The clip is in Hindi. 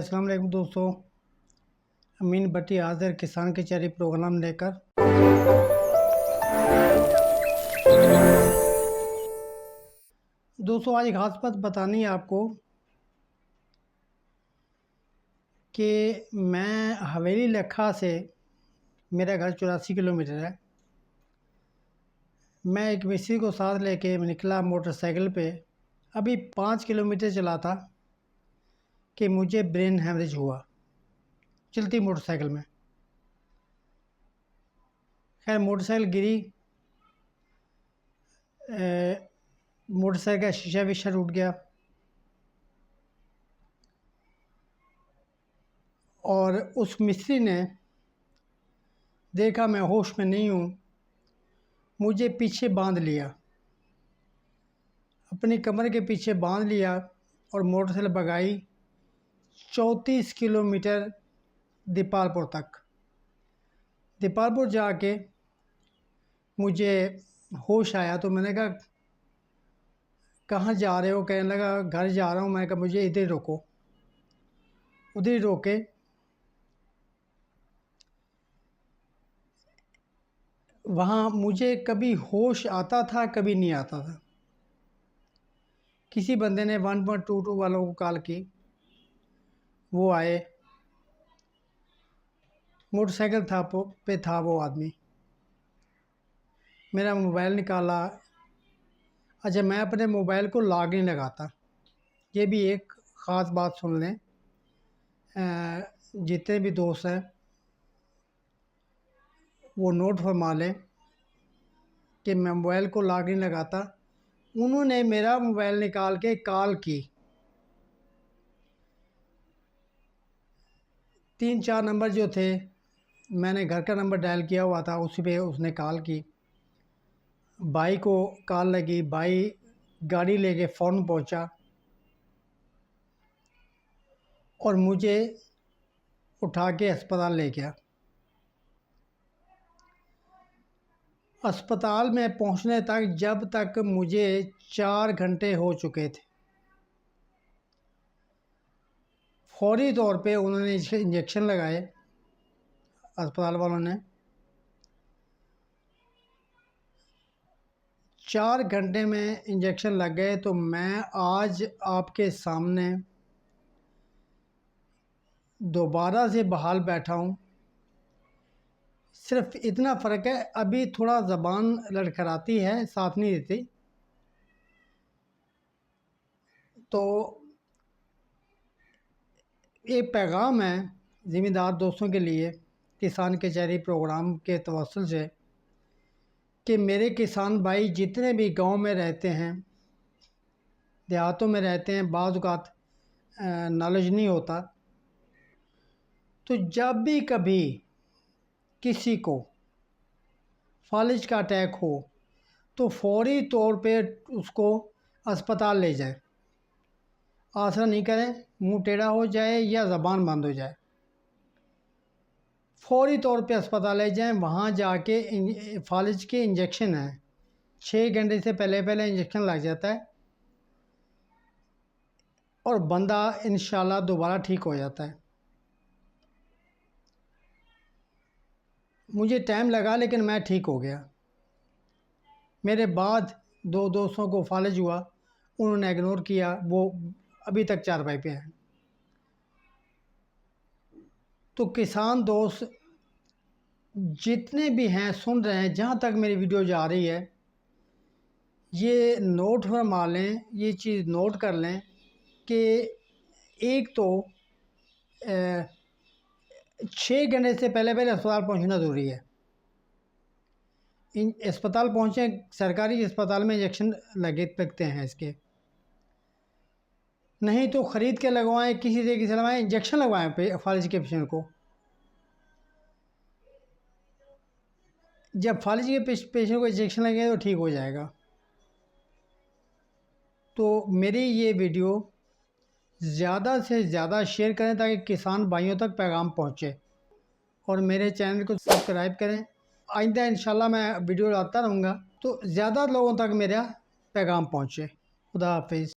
अस्सलाम वालेकुम दोस्तों। अमीन भट्टी हाजिर किसान कचहरी प्रोग्राम लेकर। दोस्तों आज एक खास बात बतानी है आपको कि मैं हवेली लखा से, मेरा घर 84 किलोमीटर है। मैं एक मिस्त्री को साथ लेके निकला मोटरसाइकिल पे। अभी 5 किलोमीटर चला था कि मुझे ब्रेन हेमरेज हुआ चलती मोटरसाइकिल में। खैर मोटरसाइकिल गिरी, मोटरसाइकिल का शीशा वीशा टूट गया और उस मिस्त्री ने देखा मैं होश में नहीं हूँ, मुझे पीछे बांध लिया, अपनी कमर के पीछे बांध लिया और मोटरसाइकिल भगाई 34 किलोमीटर दीपालपुर तक। दीपालपुर जाके मुझे होश आया तो मैंने कहा कहाँ जा रहे हो? कहने लगा घर जा रहा हूँ। मैंने कहा मुझे इधर रोको। उधर ही रोके। वहाँ मुझे कभी होश आता था, कभी नहीं आता था। किसी बंदे ने 1.22 वालों को कॉल की, वो आए, मोटरसाइकिल पे था वो आदमी। मेरा मोबाइल निकाला। अच्छा, मैं अपने मोबाइल को लॉक नहीं लगाता, ये भी एक ख़ास बात सुन लें। जितने भी दोस्त हैं वो नोट फरमा लें कि मैं मोबाइल को लॉक नहीं लगाता। उन्होंने मेरा मोबाइल निकाल के कॉल की, 3-4 नंबर जो थे, मैंने घर का नंबर डायल किया हुआ था, उसी पे उसने कॉल की। भाई को कॉल लगी, भाई गाड़ी लेके फ़ौरन पहुंचा और मुझे उठा के अस्पताल ले गया। अस्पताल में पहुंचने तक जब तक मुझे 4 घंटे हो चुके थे। फौरी तौर पे उन्होंने इंजेक्शन लगाए, अस्पताल वालों ने। 4 घंटे में इंजेक्शन लग गए तो मैं आज आपके सामने दोबारा से बहाल बैठा हूँ। सिर्फ इतना फ़र्क है, अभी थोड़ा ज़बान लड़खड़ाती है, साथ नहीं देती। तो एक पैगाम है ज़िम्मेदार दोस्तों के लिए किसान कचहरी प्रोग्राम के तवस्सुल से कि मेरे किसान भाई जितने भी गांव में रहते हैं, देहातों में रहते हैं, बाज़ औक़ात नॉलेज नहीं होता, तो जब भी कभी किसी को फालिज का अटैक हो तो फौरी तौर पे उसको अस्पताल ले जाए। आसरा नहीं करें, मुंह टेढ़ा हो जाए या ज़बान बंद हो जाए, फौरी तौर पे अस्पताल ले जाएं। वहाँ जाके फालिज के इंजेक्शन हैं, 6 घंटे से पहले इंजेक्शन लग जाता है और बंदा इंशाल्लाह दोबारा ठीक हो जाता है। मुझे टाइम लगा लेकिन मैं ठीक हो गया। मेरे बाद 2 दोस्तों को फालिज हुआ, उन्होंने इग्नोर किया, वो अभी तक चारपाई पे हैं। तो किसान दोस्त जितने भी हैं, सुन रहे हैं, जहाँ तक मेरी वीडियो जा रही है, ये नोट फरमा लें, ये चीज़ नोट कर लें कि एक तो 6 घंटे से पहले अस्पताल पहुँचना ज़रूरी है। इन अस्पताल पहुँचे, सरकारी अस्पताल में इंजेक्शन लगते हैं इसके, नहीं तो ख़रीद के लगवाएं, किसी तरीके से लगवाएं, इंजेक्शन लगवाएं फालिज के पेशेंट को। जब फालिज के पेशेंट को इंजेक्शन लगेगा तो ठीक हो जाएगा। तो मेरी ये वीडियो ज़्यादा से ज़्यादा शेयर करें ताकि किसान भाइयों तक पैगाम पहुँचे, और मेरे चैनल को सब्सक्राइब करें। आइंदा इंशाल्लाह मैं वीडियो लाता रहूँगा तो ज़्यादा लोगों तक मेरा पैगाम पहुँचे। खुदा हाफिज़।